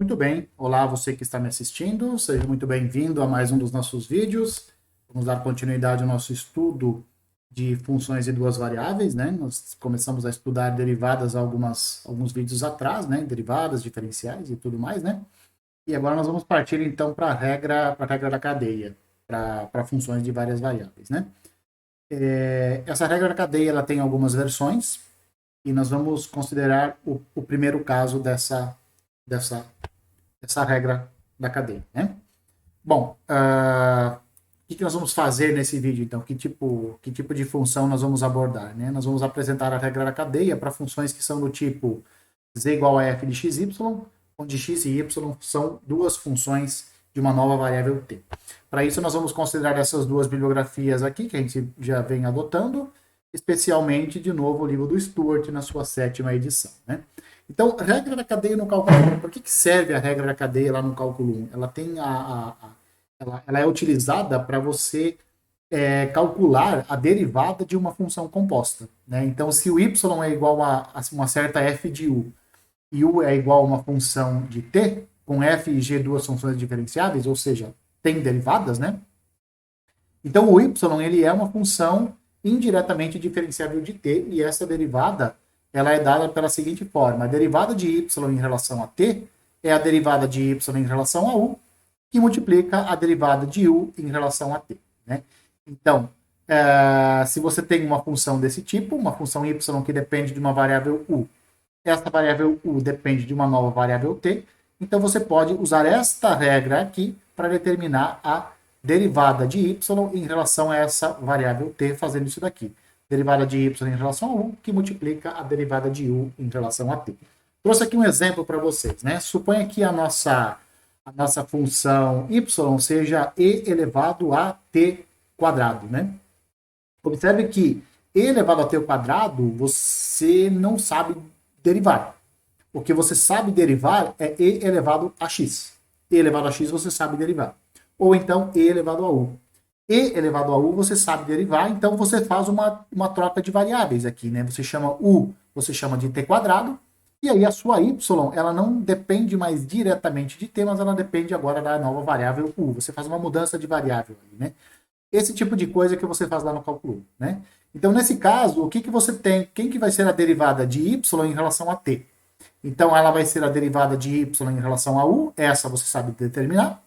Muito bem, olá você que está me assistindo, seja muito bem-vindo a mais um dos nossos vídeos. Vamos dar continuidade ao nosso estudo de funções de duas variáveis, né? Nós começamos a estudar derivadas alguns vídeos atrás, né? Derivadas, diferenciais e tudo mais, né? E agora nós vamos partir então para a regra da cadeia, para funções de várias variáveis, né? Essa regra da cadeia ela tem algumas versões e nós vamos considerar o primeiro caso dessa essa regra da cadeia, né? Bom, o que nós vamos fazer nesse vídeo, então? Que tipo de função nós vamos abordar, né? Nós vamos apresentar a regra da cadeia para funções que são do tipo z igual a f de xy, onde x e y são duas funções de uma nova variável t. Para isso, nós vamos considerar essas duas bibliografias aqui, que a gente já vem adotando, especialmente, de novo, o livro do Stuart, na sua 7ª edição, né? Então, regra da cadeia no cálculo 1. Por que serve a regra da cadeia lá no cálculo 1? Ela tem ela é utilizada para você calcular a derivada de uma função composta, né? Então, se o y é igual a uma certa f de u e u é igual a uma função de t, com f e g duas funções diferenciáveis, ou seja, tem derivadas, né? Então, o y ele é uma função indiretamente diferenciável de t, e essa derivada ela é dada pela seguinte forma: a derivada de y em relação a t é a derivada de y em relação a u, que multiplica a derivada de u em relação a t, né? Então, se você tem uma função desse tipo, uma função y que depende de uma variável u, essa variável u depende de uma nova variável t, então você pode usar esta regra aqui para determinar a derivada de y em relação a essa variável t, fazendo isso daqui. Derivada de y em relação a u, que multiplica a derivada de u em relação a t. Trouxe aqui um exemplo para vocês, né? Suponha que a nossa função y seja e elevado a t quadrado, né? Observe que e elevado a t ao quadrado você não sabe derivar. O que você sabe derivar é e elevado a x. E elevado a x você sabe derivar. Ou então e elevado a u. E elevado a u você sabe derivar, então você faz uma troca de variáveis aqui, né? Você chama u, você chama de t quadrado, e aí a sua y, ela não depende mais diretamente de t, mas ela depende agora da nova variável u. Você faz uma mudança de variável aí, né? Esse tipo de coisa que você faz lá no cálculo, né? Então, nesse caso, o que você tem? Quem que vai ser a derivada de y em relação a t? Então, ela vai ser a derivada de y em relação a u, essa você sabe determinar,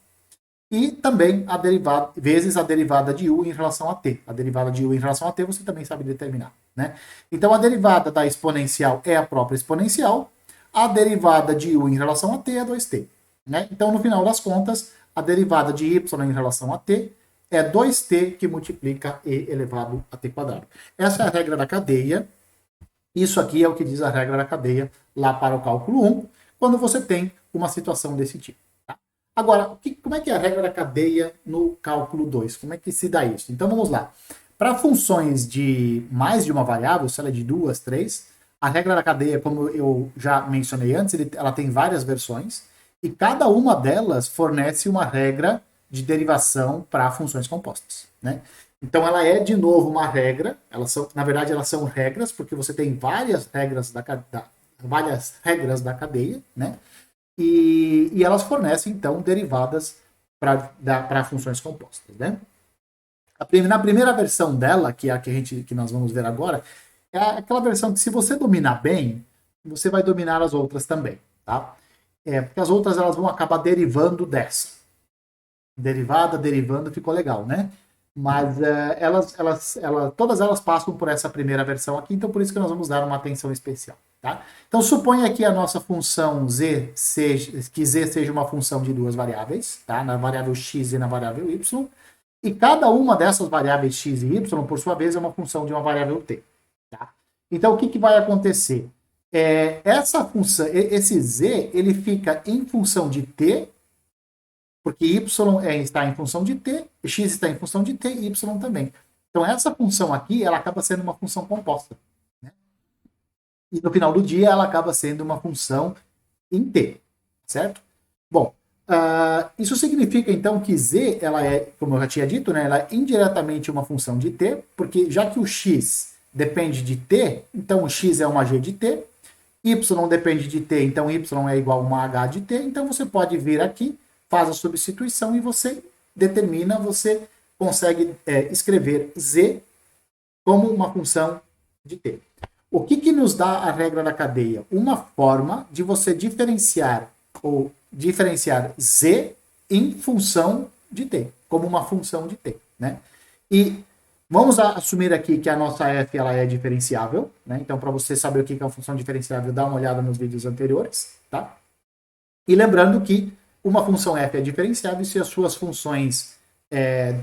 e também a derivada, vezes a derivada de u em relação a t. A derivada de u em relação a t você também sabe determinar, né? Então, a derivada da exponencial é a própria exponencial, a derivada de u em relação a t é 2t, né? Então, no final das contas, a derivada de y em relação a t é 2t que multiplica e elevado a t quadrado. Essa é a regra da cadeia. Isso aqui é o que diz a regra da cadeia lá para o cálculo 1, quando você tem uma situação desse tipo. Tá? Agora, como é que é a regra da cadeia no cálculo 2? Como é que se dá isso? Então vamos lá. Para funções de mais de uma variável, se ela é de 2, 3, a regra da cadeia, como eu já mencionei antes, ela tem várias versões, e cada uma delas fornece uma regra de derivação para funções compostas, né? Então ela é de novo uma regra, na verdade elas são regras, porque você tem várias regras da cadeia, né? E elas fornecem então derivadas para funções compostas, né? Na primeira versão dela, que é a que nós vamos ver agora, é aquela versão que, se você dominar bem, você vai dominar as outras também, tá? Porque as outras elas vão acabar derivando dessa. Derivando, ficou legal, né? Mas todas elas passam por essa primeira versão aqui, então por isso que nós vamos dar uma atenção especial, tá? Então suponha que a nossa função que z seja uma função de duas variáveis, tá? Na variável x e na variável y, e cada uma dessas variáveis x e y, por sua vez, é uma função de uma variável t, tá? Então o que vai acontecer? Essa função, esse z, ele fica em função de t, porque y está em função de t, x está em função de t e y também. Então, essa função aqui, ela acaba sendo uma função composta, né? E no final do dia, ela acaba sendo uma função em t, certo? Bom, isso significa, então, que z, ela é, como eu já tinha dito, né, ela é indiretamente uma função de t, porque já que o x depende de t, então o x é uma g de t, Y depende de t, então y é igual a uma h de t, então você pode vir aqui, faz a substituição e você determina, você consegue escrever z como uma função de t. O que nos dá a regra da cadeia? Uma forma de você diferenciar ou diferenciar z em função de t, como uma função de t, né? E vamos assumir aqui que a nossa f ela é diferenciável, né? Então, para você saber o que é uma função diferenciável, dá uma olhada nos vídeos anteriores, tá? E lembrando que uma função f é diferenciável se as suas funções,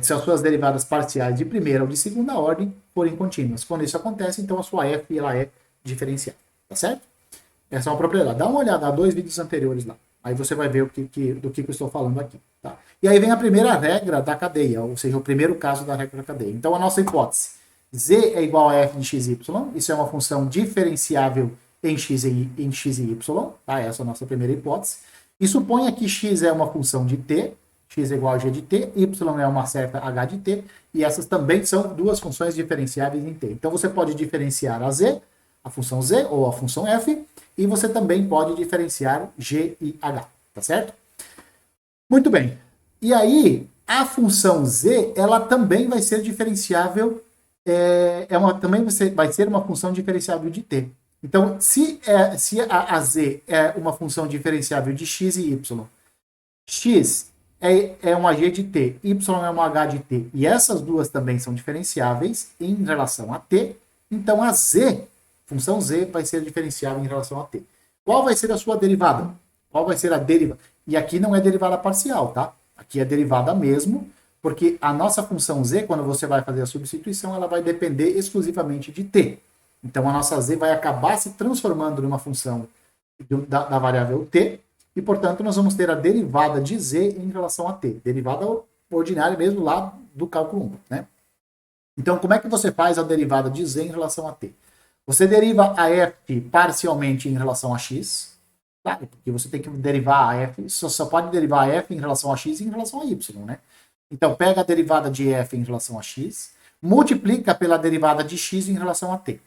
se as suas derivadas parciais de primeira ou de segunda ordem forem contínuas. Quando isso acontece, então a sua f ela é diferenciável, tá certo? Essa é uma propriedade. Dá uma olhada a 2 vídeos anteriores lá. Aí você vai ver do que eu estou falando aqui. Tá? E aí vem a primeira regra da cadeia, ou seja, o primeiro caso da regra da cadeia. Então, a nossa hipótese, z é igual a f de x e y, isso é uma função diferenciável em x e y, tá? Essa é a nossa primeira hipótese. E suponha que x é uma função de t, x é igual a g de t, y é uma certa h de t, e essas também são duas funções diferenciáveis em t. Então, você pode diferenciar a função z ou a função f, e você também pode diferenciar g e h, tá certo? Muito bem. E aí, a função z, ela também vai ser diferenciável, também vai ser uma função diferenciável de t. Então, se a z é uma função diferenciável de x e y, x é uma g de t, y é uma h de t, e essas duas também são diferenciáveis em relação a t, então a função z vai ser diferenciável em relação a t. Qual vai ser a sua derivada? Qual vai ser a derivada? E aqui não é derivada parcial, tá? Aqui é derivada mesmo, porque a nossa função z, quando você vai fazer a substituição, ela vai depender exclusivamente de t. Então, a nossa z vai acabar se transformando numa função da variável t, e, portanto, nós vamos ter a derivada de z em relação a t. Derivada ordinária mesmo lá do cálculo 1, né? Então, como é que você faz a derivada de z em relação a t? Você deriva a f parcialmente em relação a x, tá? Porque você tem que derivar a f, só pode derivar a f em relação a x e em relação a y, né? Então, pega a derivada de f em relação a x, multiplica pela derivada de x em relação a t.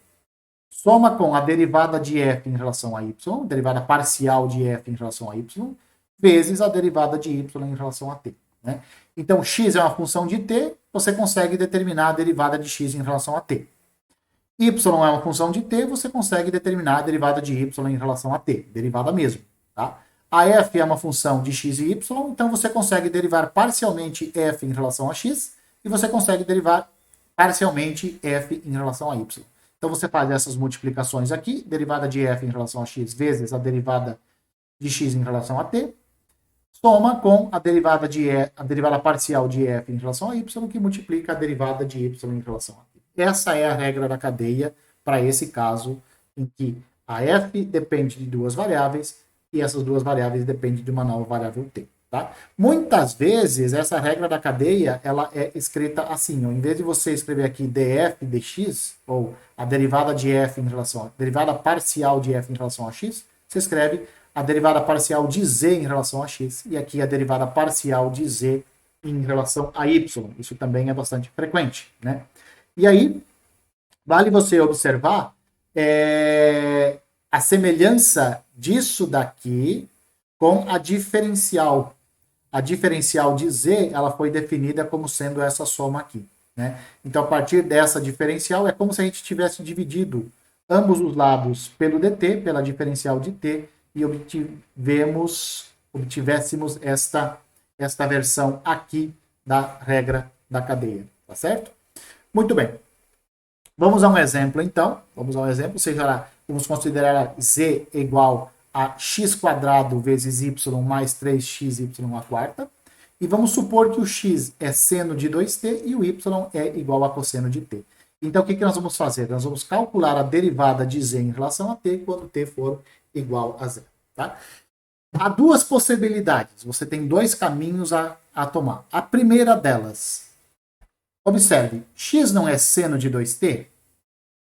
Soma com a derivada de f em relação a y, derivada parcial de f em relação a y, vezes a derivada de y em relação a t, né? Então, x é uma função de t, você consegue determinar a derivada de x em relação a t. Y é uma função de t, você consegue determinar a derivada de y em relação a t, derivada mesmo, tá? A f é uma função de x e y, então você consegue derivar parcialmente f em relação a x e você consegue derivar parcialmente f em relação a y. Então você faz essas multiplicações aqui, derivada de f em relação a x vezes a derivada de x em relação a t, soma com a derivada parcial de f em relação a y, que multiplica a derivada de y em relação a t. Essa é a regra da cadeia para esse caso em que a f depende de duas variáveis e essas duas variáveis dependem de uma nova variável t. Tá? Muitas vezes, essa regra da cadeia ela é escrita assim, ó, em vez de você escrever aqui df dx, ou a derivada de f em relação a derivada parcial de f em relação a x, você escreve a derivada parcial de z em relação a x, e aqui a derivada parcial de z em relação a y. Isso também é bastante frequente, né? E aí, vale você observar a semelhança disso daqui com a diferencial. A diferencial de z, ela foi definida como sendo essa soma aqui, né? Então, a partir dessa diferencial, é como se a gente tivesse dividido ambos os lados pelo dt, pela diferencial de t, e obtivéssemos esta versão aqui da regra da cadeia, tá certo? Muito bem. Vamos a um exemplo, então. Vamos a um exemplo, ou seja, vamos considerar z igual a x² vezes y mais 3xy à quarta. E vamos supor que o x é seno de 2t e o y é igual a cosseno de t. Então, o que nós vamos fazer? Nós vamos calcular a derivada de z em relação a t quando t for igual a zero. Tá? Há duas possibilidades. Você tem dois caminhos a tomar. A primeira delas, observe, x não é seno de 2t?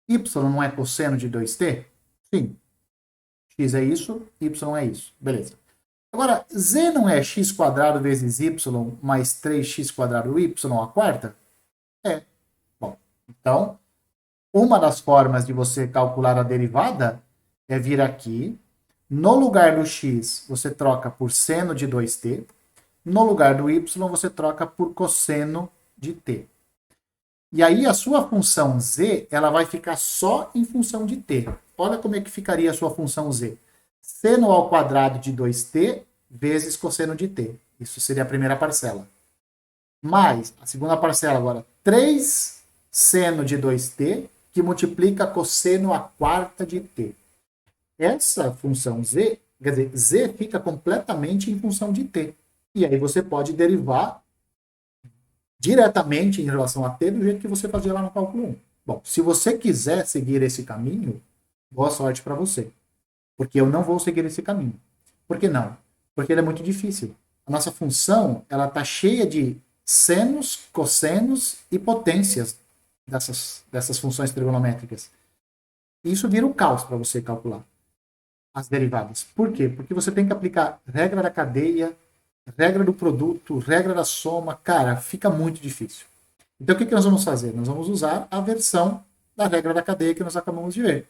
Y não é cosseno de 2t? Sim. X é isso, y é isso. Beleza. Agora, z não é x² vezes y mais 3x² y à quarta? É. Bom, então, uma das formas de você calcular a derivada é vir aqui. No lugar do x, você troca por seno de 2t. No lugar do y, você troca por cosseno de t. E aí a sua função z, ela vai ficar só em função de t. Olha como é que ficaria a sua função z. Seno ao quadrado de 2t vezes cosseno de t. Isso seria a primeira parcela. Mais a segunda parcela agora, 3 seno de 2t, que multiplica cosseno à quarta de t. Essa função z, quer dizer, z fica completamente em função de t. E aí você pode derivar diretamente em relação a t do jeito que você fazia lá no cálculo 1. Bom, se você quiser seguir esse caminho, boa sorte para você. Porque eu não vou seguir esse caminho. Por que não? Porque ele é muito difícil. A nossa função, ela está cheia de senos, cossenos e potências dessas funções trigonométricas. E isso vira um caos para você calcular as derivadas. Por quê? Porque você tem que aplicar regra da cadeia, regra do produto, regra da soma. Cara, fica muito difícil. Então, o que nós vamos fazer? Nós vamos usar a versão da regra da cadeia que nós acabamos de ver.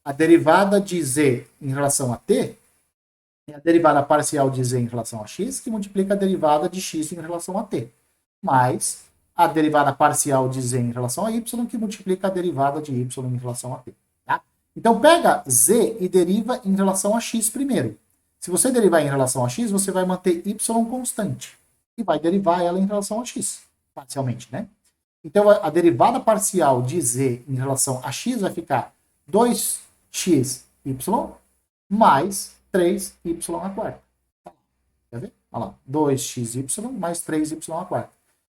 A derivada de z em relação a t é a derivada parcial de z em relação a x, que multiplica a derivada de x em relação a t, mais a derivada parcial de z em relação a y, que multiplica a derivada de y em relação a t. Tá? Então, pega z e deriva em relação a x primeiro. Se você derivar em relação a x, você vai manter y constante. E vai derivar ela em relação a x, parcialmente, né? Então, a derivada parcial de z em relação a x vai ficar 2xy mais 3y à quarta. Quer ver? Olha lá. 2xy mais 3y à quarta.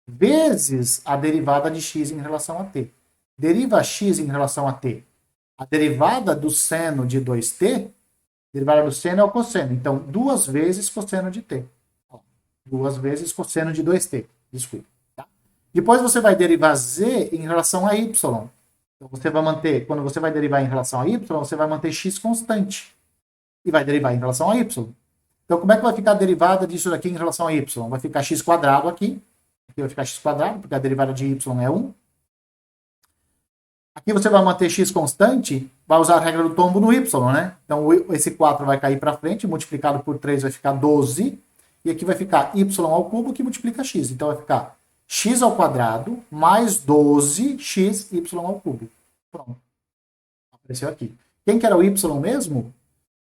Vezes a derivada de x em relação a t. Deriva x em relação a t. A derivada do seno de 2t, derivada do seno é o cosseno. Então, 2 vezes cosseno de t. 2 vezes cosseno de 2t. Desculpa. Tá? Depois você vai derivar z em relação a y. Então, você vai manter, quando você vai derivar em relação a y, você vai manter x constante. E vai derivar em relação a y. Então, como é que vai ficar a derivada disso daqui em relação a y? Vai ficar x quadrado aqui. Aqui vai ficar x quadrado, porque a derivada de y é 1. Aqui você vai manter x constante, vai usar a regra do tombo no y, né? Então, esse 4 vai cair para frente, multiplicado por 3 vai ficar 12. E aqui vai ficar y ao cubo, que multiplica x. Então, vai ficar x ao quadrado mais 12xy ao cubo. Pronto. Apareceu aqui. Quem que era o y mesmo?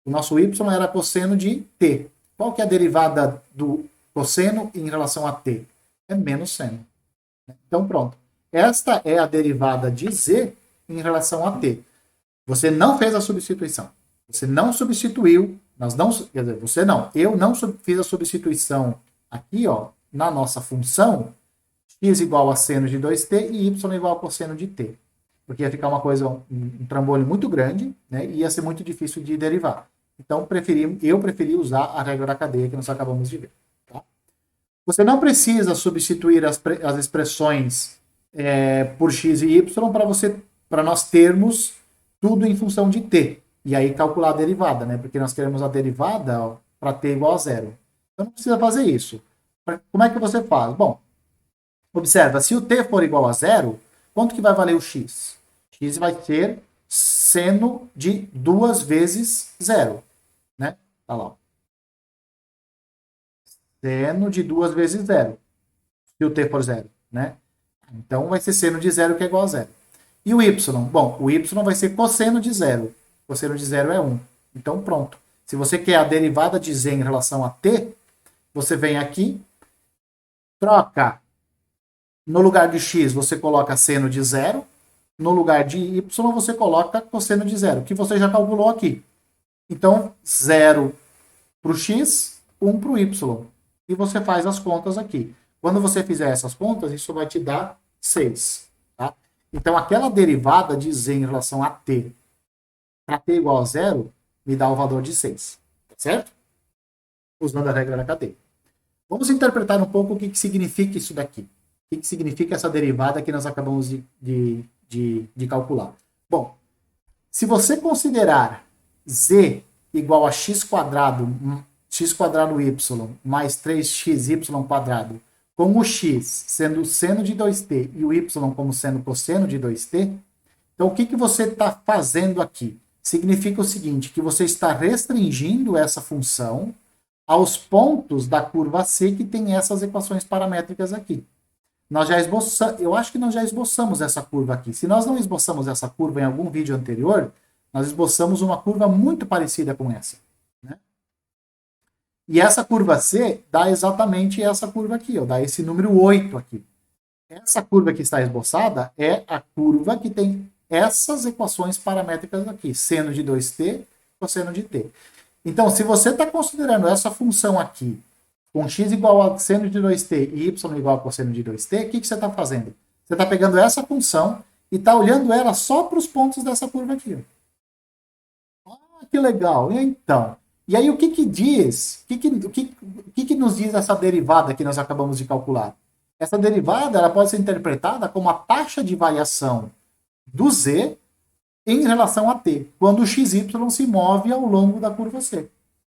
O nosso y era cosseno de t. Qual que é a derivada do cosseno em relação a t? É menos seno. Então, pronto. Esta é a derivada de z em relação a t. Você não fez a substituição. Você não substituiu. Quer dizer, você não. Eu não fiz a substituição aqui, ó, na nossa função x igual a seno de 2t e y igual a cosseno de t. Porque ia ficar uma coisa, um trambolho muito grande, né, e ia ser muito difícil de derivar. Então, eu preferi usar a regra da cadeia que nós acabamos de ver. Tá? Você não precisa substituir as expressões por x e y para nós termos tudo em função de t. E aí calcular a derivada, né? Porque nós queremos a derivada para t igual a zero. Então não precisa fazer isso. Como é que você faz? Bom, observa, se o t for igual a zero, quanto que vai valer o x? X vai ser seno de 2 vezes zero. Né? Tá lá. Seno de 2 vezes zero. Se o t for zero. Né? Então vai ser seno de zero, que é igual a zero. E o y? Bom, o y vai ser cosseno de zero. Cosseno de zero é 1. Então pronto. Se você quer a derivada de z em relação a t, você vem aqui, troca. No lugar de x, você coloca seno de zero. No lugar de y, você coloca cosseno de zero, que você já calculou aqui. Então, 0 para o x, 1 para o y. E você faz as contas aqui. Quando você fizer essas contas, isso vai te dar 6. Tá? Então, aquela derivada de z em relação a t, para t igual a 0, me dá o valor de 6. Tá certo? Usando a regra da cadeia. Vamos interpretar um pouco o que significa isso daqui. O que significa essa derivada que nós acabamos de calcular. Bom, se você considerar z igual a x quadrado y mais 3xy quadrado, com o x sendo seno de 2t e o y como sendo cosseno de 2t, então o que você está fazendo aqui? significa o seguinte, que você está restringindo essa função aos pontos da curva C que tem essas equações paramétricas aqui. Nós já esboçamos, eu acho que nós já esboçamos essa curva aqui. Se nós não esboçamos essa curva em algum vídeo anterior, nós esboçamos uma curva muito parecida com essa, né? E essa curva C dá exatamente essa curva aqui, ó, dá esse número 8 aqui. Essa curva que está esboçada é a curva que tem essas equações paramétricas aqui, seno de 2t, cosseno de t. Então, se você está considerando essa função aqui, com x igual a seno de 2t e y igual a cosseno de 2t, o que você está fazendo? Você está pegando essa função e está olhando ela só para os pontos dessa curva aqui. Ó. Ah, que legal! Então, e aí o que diz, o que nos diz essa derivada que nós acabamos de calcular? Essa derivada ela pode ser interpretada como a taxa de variação do z em relação a t, quando o xy se move ao longo da curva C.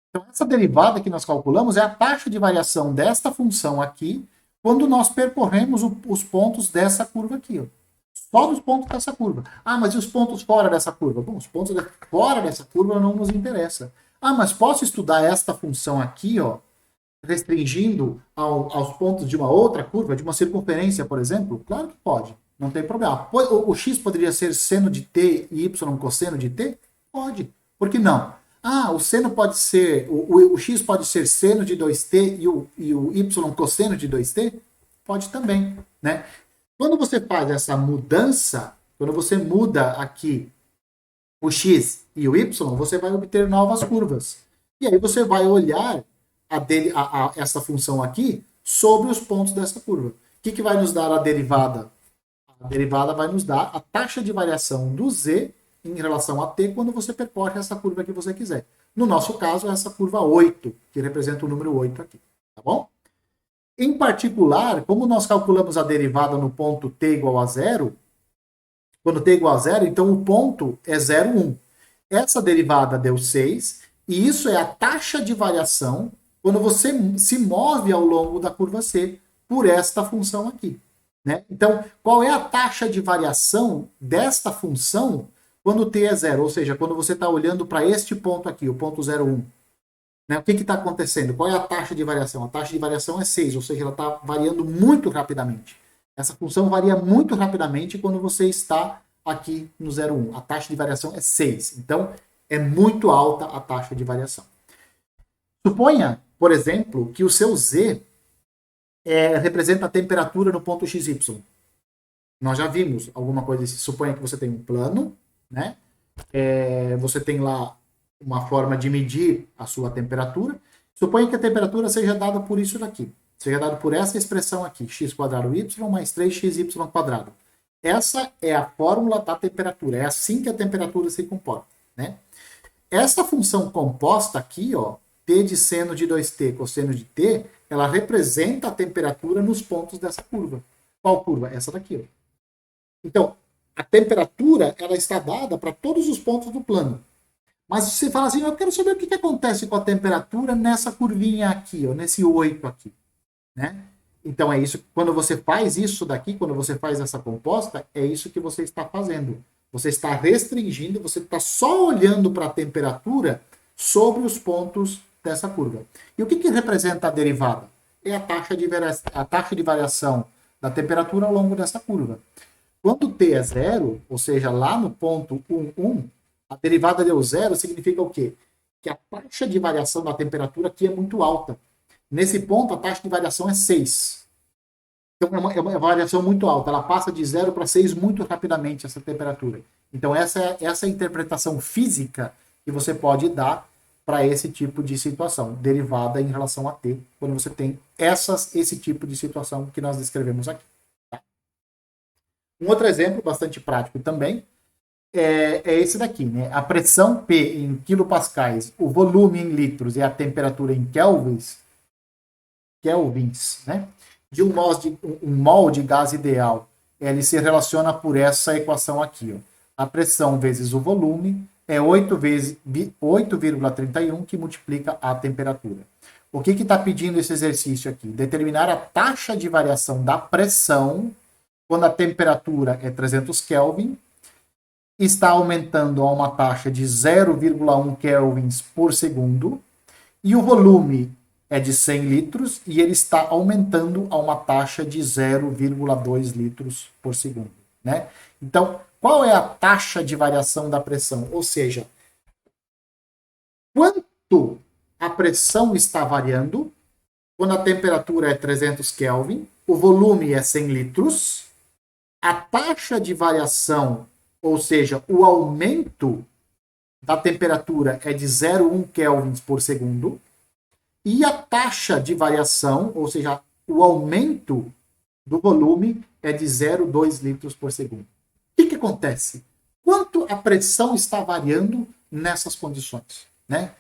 Então, essa derivada que nós calculamos é a taxa de variação desta função aqui, quando nós percorremos os pontos dessa curva aqui. Ó. Só dos pontos dessa curva. Ah, mas e os pontos fora dessa curva? Bom, os pontos fora dessa curva não nos interessam. Ah, mas posso estudar esta função aqui, ó, restringindo aos pontos de uma outra curva, de uma circunferência, por exemplo? Claro que pode, não tem problema. O x poderia ser seno de t e y cosseno de t? Pode. Por que não? Ah, o seno pode ser, o x pode ser seno de 2t e o y cosseno de 2t? Pode também, né? Quando você faz essa mudança, quando você muda aqui o x e o y, você vai obter novas curvas. E aí você vai olhar essa função aqui sobre os pontos dessa curva. O que vai nos dar a derivada? A derivada vai nos dar a taxa de variação do z em relação a t quando você percorre essa curva que você quiser. No nosso caso, é essa curva 8, que representa o número 8 aqui. Tá bom? Em particular, como nós calculamos a derivada no ponto t igual a 0, quando t igual a 0, então o ponto é 0, 1. Essa derivada deu 6, e isso é a taxa de variação quando você se move ao longo da curva C por esta função aqui. Né? Então, qual é a taxa de variação desta função quando t é 0? Ou seja, quando você está olhando para este ponto aqui, o ponto 0,1. Né? O que está acontecendo? Qual é a taxa de variação? A taxa de variação é 6, ou seja, ela está variando muito rapidamente. Essa função varia muito rapidamente quando você está aqui no 0,1. A taxa de variação é 6. Então, é muito alta a taxa de variação. Suponha, por exemplo, que o seu z representa a temperatura no ponto XY. Nós já vimos alguma coisa assim. Suponha que você tem um plano, né? Você tem lá uma forma de medir a sua temperatura. Suponha que a temperatura seja dada por isso daqui. Seja dada por essa expressão aqui, x² y mais 3xy². Essa é a fórmula da temperatura. É assim que a temperatura se comporta, né? Essa função composta aqui, ó, t de seno de 2t cosseno de t, ela representa a temperatura nos pontos dessa curva. Qual curva? Essa daqui. Ó. Então, a temperatura ela está dada para todos os pontos do plano. Mas você fala assim, eu quero saber o que acontece com a temperatura nessa curvinha aqui, ó, nesse 8 aqui. Né? Então, é isso. Quando você faz isso daqui, quando você faz essa composta, é isso que você está fazendo. Você está restringindo, você está só olhando para a temperatura sobre os pontos dessa curva. E o que representa a derivada? É a taxa de variação da temperatura ao longo dessa curva. Quando t é 0, ou seja, lá no ponto 1, 1, a derivada deu 0 significa o quê? Que a taxa de variação da temperatura aqui é muito alta. Nesse ponto, a taxa de variação é 6. Então, é uma variação muito alta. Ela passa de 0 para 6 muito rapidamente, essa temperatura. Então, essa é a interpretação física que você pode dar para esse tipo de situação, derivada em relação a t, quando você tem esse tipo de situação que nós descrevemos aqui. Tá? Um outro exemplo bastante prático também é esse daqui, né? A pressão P em kilopascais, o volume em litros e a temperatura em kelvins, né? De um mol de gás ideal, ele se relaciona por essa equação aqui. Ó. A pressão vezes o volume é 8,31 que multiplica a temperatura. O que está pedindo esse exercício aqui? Determinar a taxa de variação da pressão quando a temperatura é 300 Kelvin está aumentando a uma taxa de 0,1 kelvins por segundo, e o volume é de 100 litros e ele está aumentando a uma taxa de 0,2 litros por segundo, né? Então, qual é a taxa de variação da pressão? Ou seja, quanto a pressão está variando quando a temperatura é 300 Kelvin, o volume é 100 litros, a taxa de variação, ou seja, o aumento da temperatura é de 0,1 kelvins por segundo, e a taxa de variação, ou seja, o aumento do volume é de 0,2 litros por segundo. O que acontece? Quanto a pressão está variando nessas condições, né?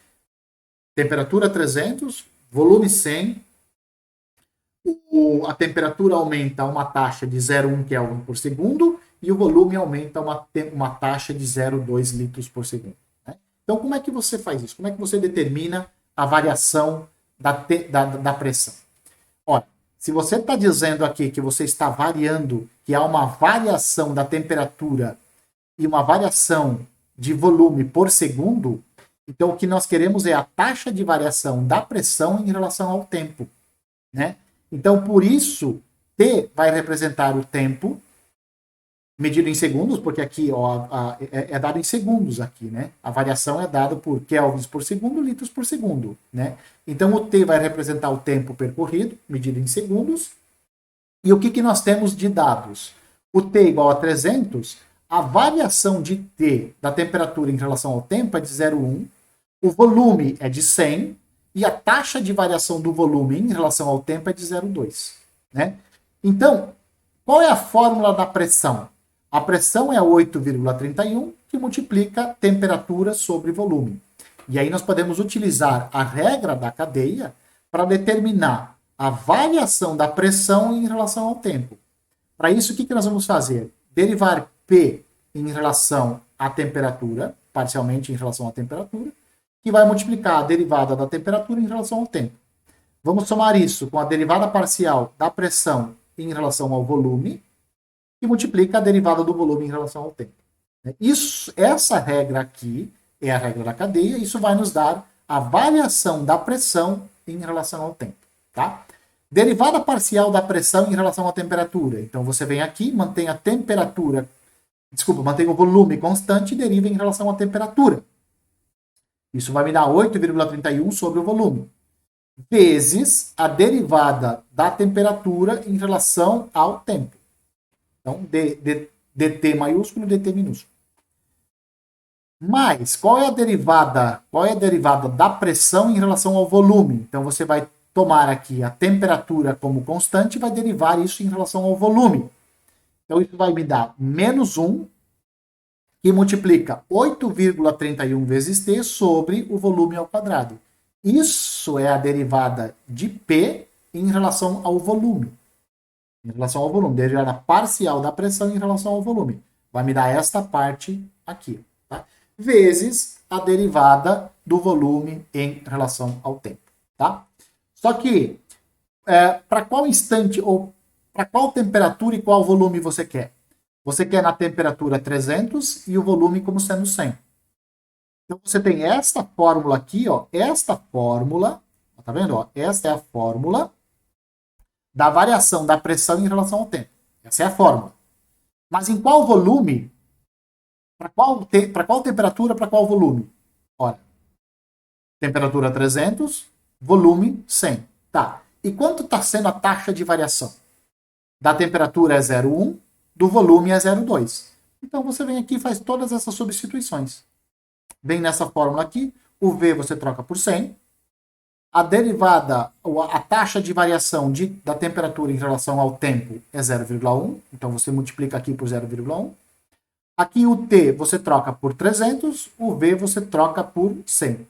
Temperatura 300, volume 100, a temperatura aumenta a uma taxa de 0,1 Kelvin por segundo e o volume aumenta uma taxa de 0,2 litros por segundo. Né? Então, como é que você faz isso? Como é que você determina a variação da pressão? Olha, se você está dizendo aqui que você está variando, que há uma variação da temperatura e uma variação de volume por segundo, então o que nós queremos é a taxa de variação da pressão em relação ao tempo, né? Então, por isso, T vai representar o tempo, medido em segundos, porque aqui ó, é dado em segundos aqui, né? A variação é dada por kelvins por segundo, litros por segundo, né? Então, o T vai representar o tempo percorrido, medido em segundos. E o que nós temos de dados? O T igual a 300, a variação de T da temperatura em relação ao tempo é de 0,1, o volume é de 100, e a taxa de variação do volume em relação ao tempo é de 0,2. Né? Então, qual é a fórmula da pressão? A pressão é 8,31, que multiplica temperatura sobre volume. E aí nós podemos utilizar a regra da cadeia para determinar a variação da pressão em relação ao tempo. Para isso, o que nós vamos fazer? Derivar P em relação à temperatura, parcialmente em relação à temperatura, que vai multiplicar a derivada da temperatura em relação ao tempo. Vamos somar isso com a derivada parcial da pressão em relação ao volume, que multiplica a derivada do volume em relação ao tempo. Essa regra aqui é a regra da cadeia, isso vai nos dar a variação da pressão em relação ao tempo. Tá? Derivada parcial da pressão em relação à temperatura. Então você vem aqui, mantém a temperatura, mantém o volume constante e deriva em relação à temperatura. Isso vai me dar 8,31 sobre o volume, vezes a derivada da temperatura em relação ao tempo. Então, dt maiúsculo e dt minúsculo. Mas, qual é a derivada da pressão em relação ao volume? Então, você vai tomar aqui a temperatura como constante e vai derivar isso em relação ao volume. Então, isso vai me dar menos 1, que multiplica 8,31 vezes T sobre o volume ao quadrado. Isso é a derivada de P em relação ao volume. Em relação ao volume, derivada parcial da pressão em relação ao volume. Vai me dar esta parte aqui. Tá? Vezes a derivada do volume em relação ao tempo. Tá? Só que, para qual instante ou para qual temperatura e qual volume você quer? Você quer na temperatura 300 e o volume como sendo 100. Então, você tem esta fórmula aqui, ó, esta fórmula, tá vendo? Ó, esta é a fórmula da variação da pressão em relação ao tempo. Essa é a fórmula. Mas em qual volume? Para qual temperatura, para qual volume? Olha, temperatura 300, volume 100. Tá. E quanto está sendo a taxa de variação? Da temperatura é 0,1, do volume é 0,2. Então você vem aqui e faz todas essas substituições. Vem nessa fórmula aqui, o V você troca por 100. A derivada, a taxa de variação da temperatura em relação ao tempo é 0,1. Então você multiplica aqui por 0,1. Aqui o T você troca por 300, o V você troca por 100.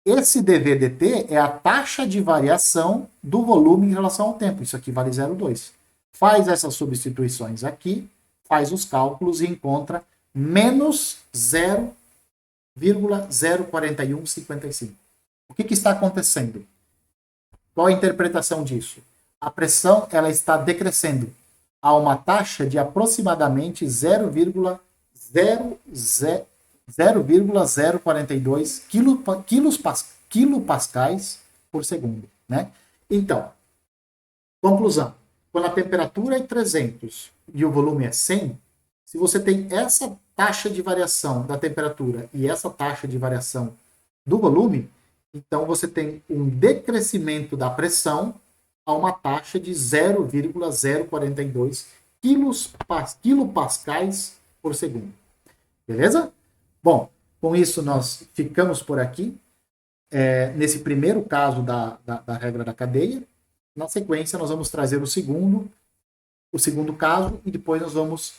Esse dV/dt é a taxa de variação do volume em relação ao tempo. Isso aqui vale 0,2. Faz essas substituições aqui, faz os cálculos e encontra menos 0,04155. O que está acontecendo? Qual a interpretação disso? A pressão ela está decrescendo a uma taxa de aproximadamente 0,04155. 0,042 quilopascais por segundo, né? Então, conclusão. Quando a temperatura é 300 e o volume é 100, se você tem essa taxa de variação da temperatura e essa taxa de variação do volume, então você tem um decrescimento da pressão a uma taxa de 0,042 quilopascais por segundo. Beleza? Bom, com isso nós ficamos por aqui. Nesse primeiro caso da regra da cadeia. Na sequência, nós vamos trazer o segundo caso e depois nós vamos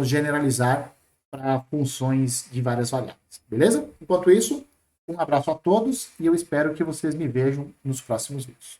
generalizar para funções de várias variáveis. Beleza? Enquanto isso, um abraço a todos e eu espero que vocês me vejam nos próximos vídeos.